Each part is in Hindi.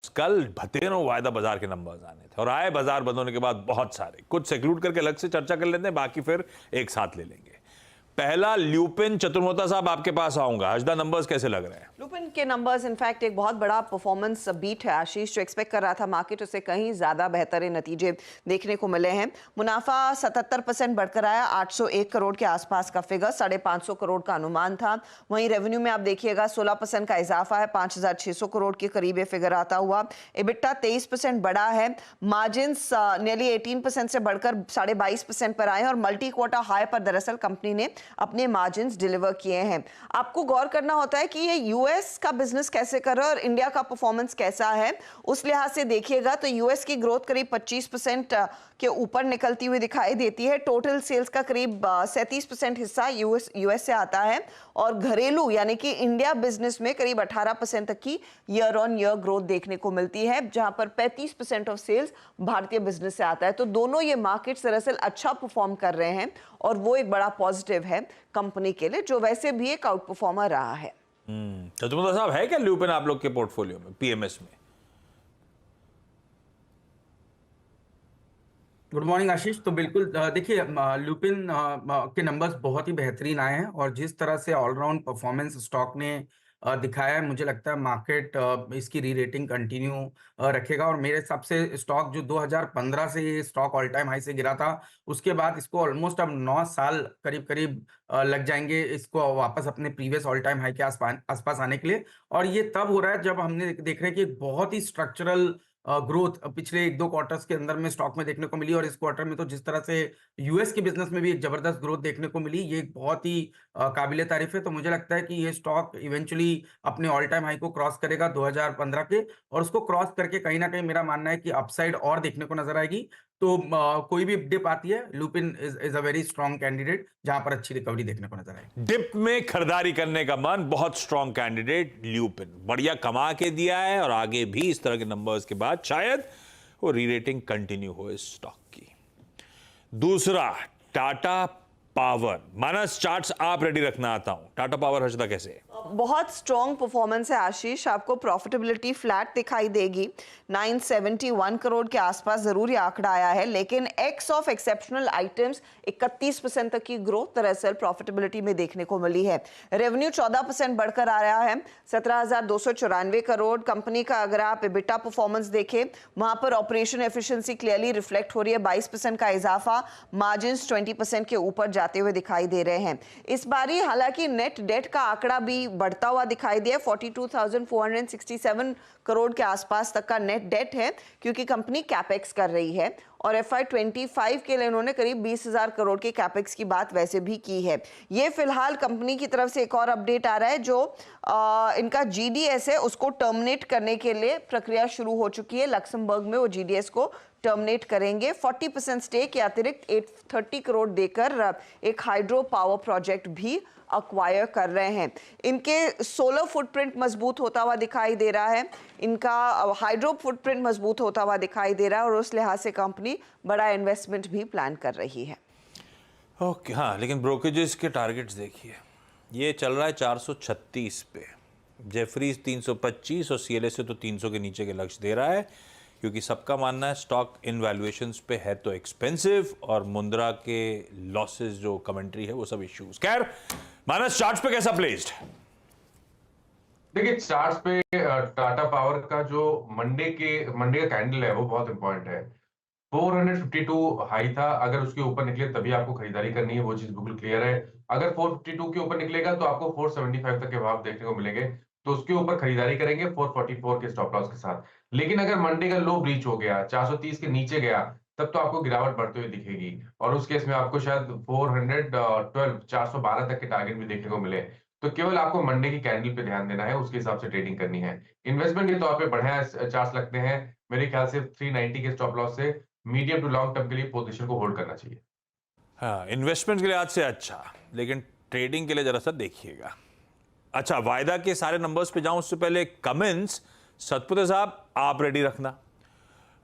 कल भतेरों वायदा बाजार के नंबर्स आने थे और आए बाजार बंद होने के बाद बहुत सारे, कुछ से एक्लूड करके अलग से चर्चा कर लेते हैं, बाकी फिर एक साथ ले लेंगे। पहला ल्यूपिन। चतुर्मोता साहब आपके पास आऊंगा, हजदा नंबर्स कैसे लग रहे हैं? लुपिन के नंबर्स इनफैक्ट एक बहुत बड़ा परफॉर्मेंस बीट है आशीष, जो एक्सपेक्ट कर रहा था मार्केट उससे कहीं ज्यादा बेहतर नतीजे देखने को मिले हैं। मुनाफा 77% बढ़कर आया, 801 करोड़ के आसपास का फिगर, 550 करोड़ का अनुमान था। वहीं रेवेन्यू में आप देखिएगा 16% का इजाफा है, 5600 करोड़ के करीब फिगर आता हुआ। इबिट्टा 23% बढ़ा है, मार्जिन नियरली 18% से बढ़कर 22.5% पर आए और मल्टी क्वार्टर हाई पर दरअसल कंपनी ने अपने मार्जिन्स डिलीवर किए हैं। आपको गौर करना होता है कि ये यूएस का बिजनेस कैसे कर रहा है और इंडिया का परफॉर्मेंस कैसा है। उस लिहाज से देखिएगा तो यूएस की ग्रोथ करीब 25% के ऊपर निकलती हुई दिखाई देती है। टोटल सेल्स का करीब 37% हिस्सा यूएस से आता है और घरेलू यानी कि इंडिया बिजनेस में करीब 18% तक की ईयर ऑन ईयर ग्रोथ देखने को मिलती है, जहां पर 35% ऑफ सेल्स भारतीय बिजनेस से आता है। तो दोनों ये मार्केट्स दरअसल अच्छा परफॉर्म कर रहे हैं और वो एक बड़ा पॉजिटिव है कंपनी के लिए, जो वैसे भी एक आउट परफॉर्मर रहा है। चतुर्मोता साहब, है क्या ल्यूपिन आप लोग के पोर्टफोलियो में, पीएमएस में? गुड मॉर्निंग आशीष। तो बिल्कुल देखिए, लुपिन के नंबर्स बहुत ही बेहतरीन आए हैं और जिस तरह से ऑलराउंड परफॉर्मेंस स्टॉक ने दिखाया है, मुझे लगता है मार्केट इसकी री रेटिंग कंटिन्यू रखेगा। और मेरे हिसाब से स्टॉक जो 2015 से ये स्टॉक ऑल टाइम हाई से गिरा था, उसके बाद इसको ऑलमोस्ट अब 9 साल करीब करीब लग जाएंगे इसको वापस अपने प्रीवियस ऑल टाइम हाई के आसपास आने के लिए। और ये तब हो रहा है जब हमने देख रहे हैं कि एक बहुत ही स्ट्रक्चरल ग्रोथ पिछले 1-2 क्वार्टर्स के अंदर में स्टॉक में देखने को मिली। और इस क्वार्टर में तो जिस तरह से यूएस के बिजनेस में भी एक जबरदस्त ग्रोथ देखने को मिली, ये एक बहुत ही काबिले तारीफ है। तो मुझे लगता है कि ये स्टॉक इवेंचुअली अपने ऑल टाइम हाई को क्रॉस करेगा 2015 के, और उसको क्रॉस करके कहीं ना कहीं मेरा मानना है कि अपसाइड और देखने को नजर आएगी। तो कोई भी डिप आती है, Lupin is a very strong candidate जहां पर अच्छी रिकवरी देखने को नजर आएगी। डिप में खरीदारी करने का मन, बहुत स्ट्रॉन्ग कैंडिडेट ल्यूपिन, बढ़िया कमा के दिया है और आगे भी इस तरह के नंबर्स के बाद शायद वो री रेटिंग कंटिन्यू हो इस स्टॉक की। दूसरा, टाटा पावर। मानस, चार्ट्स आप रेडी रखना, आता हूं। टाटा पावर हर्षदा कैसे? बहुत स्ट्रॉन्ग परफॉर्मेंस है आशीष। आपको प्रॉफिटेबिलिटी फ्लैट दिखाई देगी, 971 करोड़ के आसपास जरूर ये आंकड़ा आया है, लेकिन एक्स ऑफ एक्सेप्शनल आइटम्स 31% तक की ग्रोथ दरअसल प्रॉफिटेबिलिटी में देखने को मिली है। रेवेन्यू 14% बढ़कर आ रहा है, 17,294 करोड़। कंपनी का अगर आप एबिटा परफॉर्मेंस देखें, वहां पर ऑपरेशन एफिशिएंसी क्लियरली रिफ्लेक्ट हो रही है, 22% का इजाफा, मार्जिन 20% के ऊपर जाते हुए दिखाई दे रहे हैं। इस बारी हालांकि नेट डेट का आंकड़ा भी बढ़ता हुआ दिखाई दिया, 42,467 करोड़ के आसपास तक का नेट डेट है, क्योंकि कंपनी कैपेक्स कर रही है और FY25 के लिए उन्होंने करीब 20,000 करोड़ के कैपेक्स की बात वैसे भी की है। ये फिलहाल कंपनी की तरफ से एक और अपडेट आ रहा है, जो इनका GDS है उसको टर्मिनेट करने के लिए प्रक्रिया शुरू हो चुकी है। लक्समबर्ग में वो GDS को टर्मिनेट करेंगे। 40% स्टेक के अतिरिक्त 830 करोड़ देकर एक हाइड्रो पावर प्रोजेक्ट भी अक्वायर कर रहे हैं। इनके सोलर फुटप्रिंट मजबूत होता हुआ दिखाई दे रहा है, इनका हाइड्रो फुटप्रिंट मजबूत होता हुआ दिखाई दे रहा है और उस लिहाज से कंपनी बड़ा इन्वेस्टमेंट भी प्लान कर रही है। ओके, हाँ, लेकिन ब्रोकरेजेस के टारगेट्स देखिए, ये चल रहा है 436 पे, जेफरीज 325 और CLS से तो 300 के नीचे के लक्ष्य दे रहा है, क्योंकि सबका मानना है स्टॉक इन वैल्यूएशंस पे है तो एक्सपेंसिव, और मुंद्रा के लॉसेस जो कमेंट्री है वो सब इश्यूज। खैर, मानस, चार्ट्स पे कैसा प्लेस्ड? देखिए, चार्ट्स पे टाटा पावर का जो मंडे का कैंडल है वो बहुत इंपॉर्टेंट है। 452 हाई था, अगर उसके ऊपर निकले तभी आपको खरीदारी करनी है, वो चीज बिल्कुल क्लियर है। अगर 452 के ऊपर निकलेगा तो आपको 475 तक के भाव देखने को मिलेंगे, तो उसके ऊपर खरीदारी करेंगे 444 के स्टॉप लॉस के साथ। लेकिन अगर मंडे का लो ब्रीच हो गया, 430 के नीचे गया, तब तो आपको गिरावट बढ़ते हुए दिखेगी और उस केस में आपको शायद 412 तक के टारगेट भी देखने को मिले। तो केवल आपको मंडे की कैंडल पे ध्यान देना है, उसके हिसाब से ट्रेडिंग करनी है। इन्वेस्टमेंट के तौर पे बढ़िया चार्ट्स लगते हैं मेरे ख्याल से। 390 के स्टॉप लॉस से मीडियम टू लॉन्ग टर्म के लिए पोजीशन को होल्ड करना चाहिए। हाँ, इन्वेस्टमेंट के लिए आज से अच्छा, लेकिन ट्रेडिंग के लिए जरा सा देखिएगा। अच्छा, वायदा के सारे नंबर्स पे जाऊं उससे पहले कमेंट्स। सतपुते साहब आप रेडी रखना,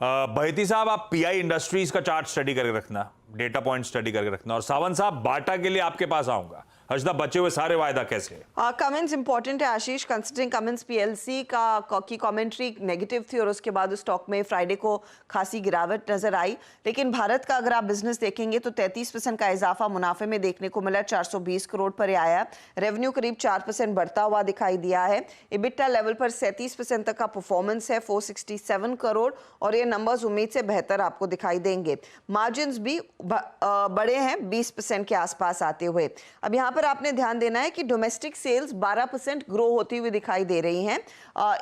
बहती साहब आप PI इंडस्ट्रीज का चार्ट स्टडी करके रखना, डेटा पॉइंट स्टडी करके रखना, और सावंत साहब बाटा के लिए आपके पास आऊंगा। हर्षदा, बचे हुए सारे वायदा कैसे? कमेंट्स इंपॉर्टेंट है आशीष, कंसिडरिंग कमेंट्स पीएलसी की कमेंट्री नेगेटिव थी और उसके बाद स्टॉक में फ्राइडे को खासी गिरावट नजर आई। लेकिन भारत का अगर आप बिजनेस देखेंगे तो 33% का इजाफा मुनाफे में देखने को मिला, 420 करोड़ पर आया। रेवेन्यू करीब 4% बढ़ता हुआ दिखाई दिया है। इबिटा लेवल पर 37% तक का परफॉर्मेंस है, 467 करोड़, और ये नंबर्स उम्मीद से बेहतर आपको दिखाई देंगे। मार्जिन भी बड़े हैं, 20% के आसपास आते हुए। अब यहाँ पर आपने ध्यान देना है कि डोमेस्टिक सेल्स 12% ग्रो होती हुई दिखाई दे रही हैं।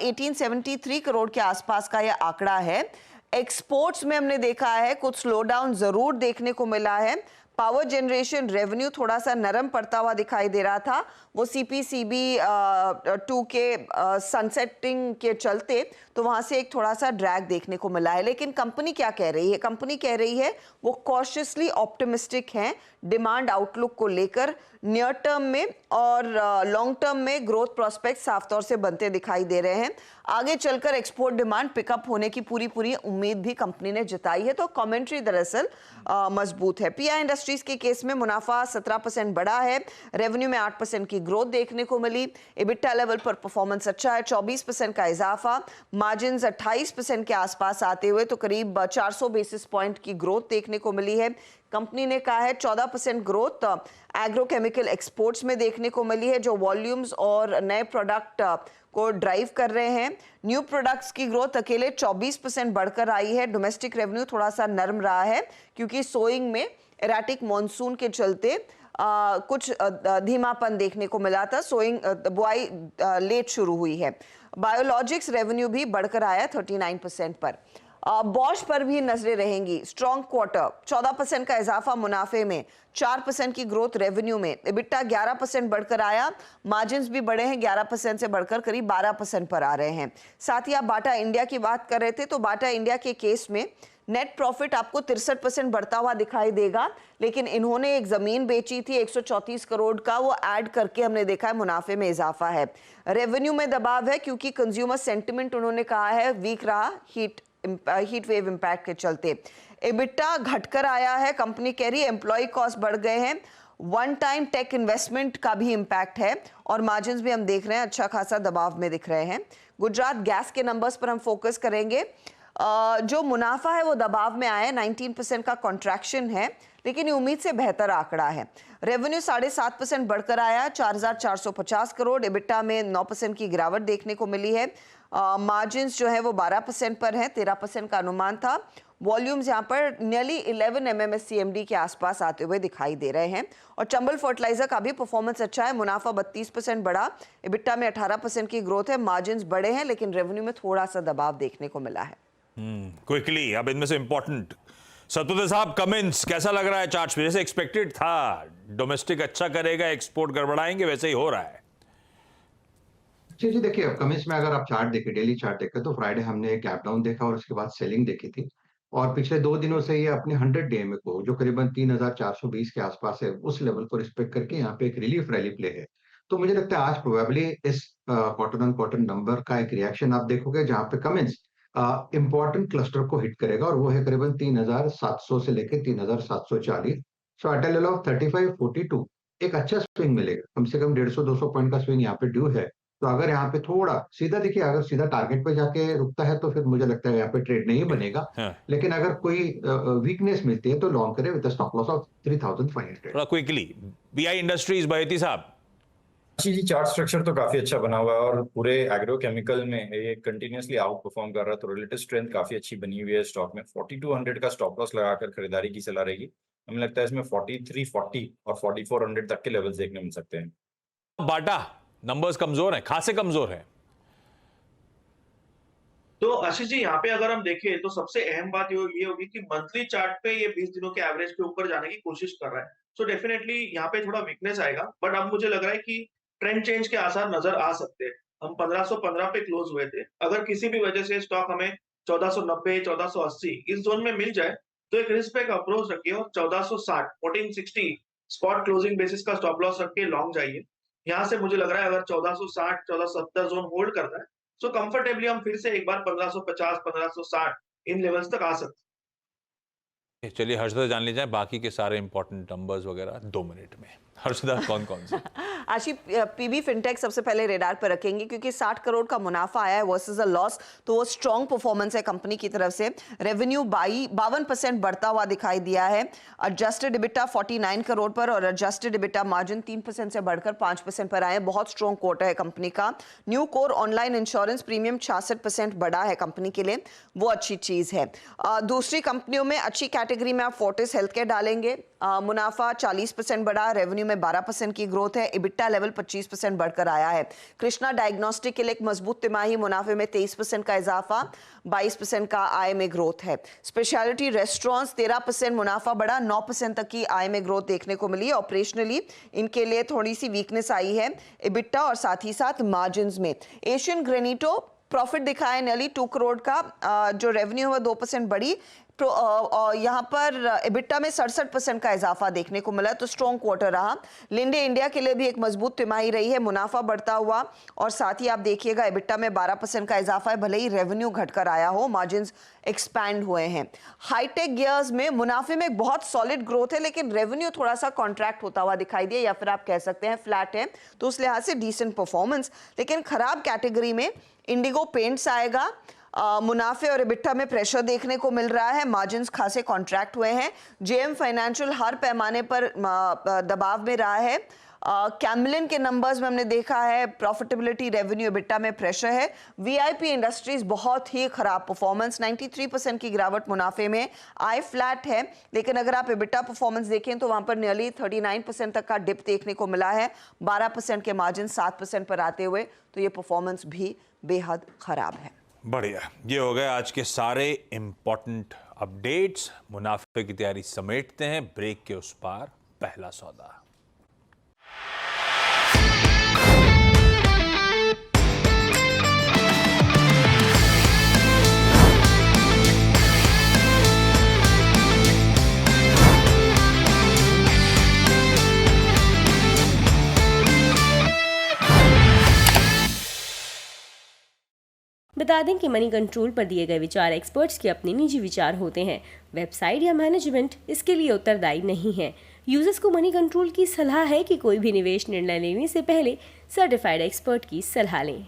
1873 करोड़ के आसपास का यह आंकड़ा है। एक्सपोर्ट्स में हमने देखा है कुछ स्लो डाउन जरूर देखने को मिला है। पावर जनरेशन रेवेन्यू थोड़ा सा नरम पड़ता हुआ दिखाई दे रहा था, वो सीपीसीबी 2 के सनसेटिंग के चलते तो वहां से एक थोड़ा सा ड्रैग देखने को मिला है। लेकिन कंपनी क्या कह रही है? कंपनी कह रही है वो कॉशियसली ऑप्टिमिस्टिक हैं डिमांड आउटलुक को लेकर। नियर टर्म में और लॉन्ग टर्म में ग्रोथ प्रोस्पेक्ट साफ तौर से बनते दिखाई दे रहे हैं। आगे चलकर एक्सपोर्ट डिमांड पिकअप होने की पूरी उम्मीद भी कंपनी ने जताई है। तो कमेंट्री दरअसल मजबूत है। पीआई इंडस्ट्रीज के केस में मुनाफा 17% बढ़ा है, रेवेन्यू में 8% की ग्रोथ देखने को मिली। इबिटा लेवल पर परफॉर्मेंस अच्छा है, 24% का इजाफा, मार्जिन 28% के आसपास आते हुए तो करीब 400 बेसिस पॉइंट की ग्रोथ देखने को मिली है। कंपनी ने कहा है 14% ग्रोथ एग्रोकेमिकल एक्सपोर्ट्स में देखने को मिली है, जो वॉल्यूम्स और नए प्रोडक्ट को ड्राइव कर रहे हैं। न्यू प्रोडक्ट्स की ग्रोथ अकेले 24% बढ़कर आई है। डोमेस्टिक रेवेन्यू थोड़ा सा नरम रहा है क्योंकि सोइंग में एराटिक मॉनसून के चलते कुछ धीमापन देखने को मिला था। सोइंग बुआई लेट शुरू हुई है। बायोलॉजिक्स रेवेन्यू भी बढ़कर आया 39% पर। बॉश पर भी नजरें रहेंगी। स्ट्रॉन्ग क्वार्टर, 14% का इजाफा मुनाफे में, 4% की ग्रोथ रेवेन्यू में। इबिटा 11% बढ़कर आया, मार्जिन्स भी बढ़े हैं, 11% से बढ़कर करीब 12% पर आ रहे हैं। साथ ही आप बाटा इंडिया की बात कर रहे थे, तो बाटा इंडिया के केस में नेट प्रॉफिट आपको 63% बढ़ता हुआ दिखाई देगा। लेकिन इन्होंने एक जमीन बेची थी 134 करोड़ का, वो ऐड करके हमने देखा है मुनाफे में इजाफा है। रेवेन्यू में दबाव है क्योंकि कंज्यूमर सेंटिमेंट उन्होंने कहा है वीक रहा हीट वेव इंपैक्ट के चलते। इबिटा घटकर आया है, कंपनी कह रही है एम्प्लॉय कॉस्ट बढ़ गए हैं, वन टाइम टेक इन्वेस्टमेंट का भी इंपैक्ट है, और मार्जिन्स भी हम देख रहे हैं अच्छा खासा दबाव में दिख रहे हैं। गुजरात गैस के नंबर्स पर हम फोकस करेंगे। जो मुनाफा है वो दबाव में आया है, 19% का कॉन्ट्रैक्शन है, लेकिन ये उम्मीद से बेहतर आंकड़ा है। रेवेन्यू 7.5% बढ़कर आया, 4,450 करोड़। इबिटा में 9% की गिरावट देखने को मिली है। मार्जिन्स जो है वो 12% पर है, 13% का अनुमान था। वॉल्यूम्स यहाँ पर नियरली 11 MMSCMD के आसपास आते हुए दिखाई दे रहे हैं। और चंबल फर्टिलाइजर का भी परफॉर्मेंस अच्छा है, मुनाफा 32% बढ़ा, इबिटा में 18% की ग्रोथ है, मार्जिन्स बड़े हैं, लेकिन रेवेन्यू में थोड़ा सा दबाव देखने को मिला है। क्विकली अब इनमें से इंपॉर्टेंट सतोदे साहब, कमेंट्स कैसा लग रहा है चार्ट्स पे? जैसे एक्सपेक्टेड था डोमेस्टिक अच्छा करेगा, एक्सपोर्ट गड़बड़ाएंगे, वैसे ही हो रहा है। जी देखिए, अब कमिंस में अगर आप चार्ट देखें, डेली चार्ट देखें, तो फ्राइडे हमने एक गैप डाउन देखा और उसके बाद सेलिंग देखी थी। और पिछले 2 दिनों से ये अपने 100 डीएमए को, जो करीबन 3420 के आसपास है, उस लेवल को रिस्पेक्ट करके यहाँ पे एक रिलीफ रैली प्ले है। तो मुझे लगता है आज प्रोबेबली इस क्वार्टर ऑन क्वार्टर नंबर का एक रिएक्शन आप देखोगे, जहाँ पे कमिंस इंपॉर्टेंट क्लस्टर को हिट करेगा, और वो है करीबन 3700 से लेकर 3740। सो एट अ लेवल ऑफ 3542 एक अच्छा स्विंग मिलेगा, कम से कम 150-200 पॉइंट का स्विंग यहाँ पे ड्यू है। तो अगर यहाँ पे थोड़ा सीधा देखिए, अगर सीधा टारगेट पे जाके रुकता है तो फिर मुझे लगता है यहाँ पे ट्रेड नहीं बनेगा। हाँ। लेकिन अगर कोई वीकनेस मिलती है तो लॉन्ग करे विद स्टॉप लॉस ऑफ 3500। थोड़ा क्विकली बीआई इंडस्ट्रीज, बहेती साहब। जी, चार्ट स्ट्रक्चर तो काफी अच्छा बना हुआ है और पूरे एग्रोकेमिकल में ये कंटिन्यूअसली आउट परफॉर्म कर रहा है, तो रिलेटिव स्ट्रेंथ काफी अच्छी बनी हुई है स्टॉक में। 4200 का स्टॉप लॉस लगाकर खरीदारी की सलाह रहेगी। हमें लगता है इसमें 4340 और 4400 तक के लेवल्स देखने मिल सकते हैं। बाटा नंबर्स कमजोर हैं, खासे कमजोर हैं। तो आशीष जी, यहाँ पे अगर हम देखें तो सबसे अहम बात ये होगी कि मंथली चार्ट पे ये 20 दिनों के एवरेज के ऊपर जाने की कोशिश कर रहा है। सो डेफिनेटली यहाँ पे थोड़ा वीकनेस आएगा, बट अब मुझे लग रहा है कि ट्रेंड चेंज के आसार नजर आ सकते हैं। हम 1515 पे क्लोज हुए थे, अगर किसी भी वजह से स्टॉक हमें 1490, 1480 इस जोन में मिल जाए तो एक रिस्क पे अप्रोच रखिए और 1460, 1460 स्पॉट क्लोजिंग बेसिस का स्टॉप लॉस रख के लॉन्ग जाइए। यहाँ से मुझे लग रहा है अगर 1460, 1470 जोन होल्ड करना है, सो कंफर्टेबली हम फिर से एक बार 1550, 1560 इन लेवल्स तक आ सकते हैं। चलिए हर्षद जान लीजिए बाकी के सारे इंपॉर्टेंट नंबर्स वगैरह 2 मिनट में। हर्षदा कौन कौन से? आशी, पीबी फिनटेक सबसे पहले रेडार पर रखेंगे क्योंकि 60 करोड़ का मुनाफा आया है वर्सेस अ लॉस, तो वो स्ट्रॉन्ग परफॉर्मेंस है कंपनी की तरफ से। रेवेन्यू 52% बढ़ता हुआ दिखाई दिया है। एडजस्टेड इबिटा 49 करोड़ पर और एडजस्टेड इबिटा मार्जिन 3% से बढ़कर 5% पर आए। बहुत स्ट्रॉन्ग क्वार्टर है कंपनी का। New core online insurance premium 66% बढ़ा है कंपनी के लिए, वो अच्छी चीज है। दूसरी कंपनियों में अच्छी कैटेगरी में आप फोर्टिस हेल्थकेयर डालेंगे। मुनाफा 40% बढ़ा, रेवेन्यू में 12% की ग्रोथ है, इबिटा लेवल 25% बढ़कर आया है। कृष्णा डायग्नोस्टिक के लिए एक मजबूत तिमाही, मुनाफे में 23% का इजाफा, 22% का आय में ग्रोथ है। स्पेशलिटी रेस्टोरेंट्स 13% मुनाफा बढ़ा, 9% तक की आय में ग्रोथ देखने को मिली। ऑपरेशनली इनके लिए थोड़ी सी वीकनेस आई है इबिटा और साथ ही साथ मार्जिन में। एशियन ग्रेनिटो प्रॉफिट दिखाया नियरली 2 करोड़ का, जो रेवेन्यू है 2% बढ़ी, तो यहाँ पर इबिटा में 67% का इजाफा देखने को मिला, तो स्ट्रॉन्ग क्वार्टर रहा। लिंडे इंडिया के लिए भी एक मजबूत तिमाही रही है, मुनाफा बढ़ता हुआ और साथ ही आप देखिएगा इबिटा में 12% का इजाफा है, भले ही रेवेन्यू घटकर आया हो, मार्जिन्स एक्सपैंड हुए हैं। हाईटेक गियर्स में मुनाफे में बहुत सॉलिड ग्रोथ है, लेकिन रेवेन्यू थोड़ा सा कॉन्ट्रैक्ट होता हुआ दिखाई दिया, या फिर आप कह सकते हैं फ्लैट है, तो उस लिहाज से डिसेंट परफॉर्मेंस। लेकिन खराब कैटेगरी में इंडिगो पेंट्स आएगा। मुनाफे और इबिटा में प्रेशर देखने को मिल रहा है, मार्जिन्स खासे कॉन्ट्रैक्ट हुए हैं। जेएम फाइनेंशियल हर पैमाने पर दबाव में रहा है। कैमलिन के नंबर्स में हमने देखा है प्रॉफिटेबिलिटी, रेवेन्यू, इबिटा में प्रेशर है। वीआईपी इंडस्ट्रीज बहुत ही खराब परफॉर्मेंस, 93% की गिरावट मुनाफे में, आय फ्लैट है, लेकिन अगर आप इबिटा परफॉर्मेंस देखें तो वहां पर नियरली 39% तक का डिप देखने को मिला है, 12% के मार्जिन 7% पर आते हुए, तो ये परफॉर्मेंस भी बेहद खराब है। बढ़िया, ये हो गए आज के सारे इंपॉर्टेंट अपडेट्स। मुनाफे की तैयारी समेटते हैं, ब्रेक के उस पार पहला सौदा। बता दें कि मनी कंट्रोल पर दिए गए विचार एक्सपर्ट्स के अपने निजी विचार होते हैं। वेबसाइट या मैनेजमेंट इसके लिए उत्तरदायी नहीं है। यूजर्स को मनी कंट्रोल की सलाह है कि कोई भी निवेश निर्णय लेने से पहले सर्टिफाइड एक्सपर्ट की सलाह लें।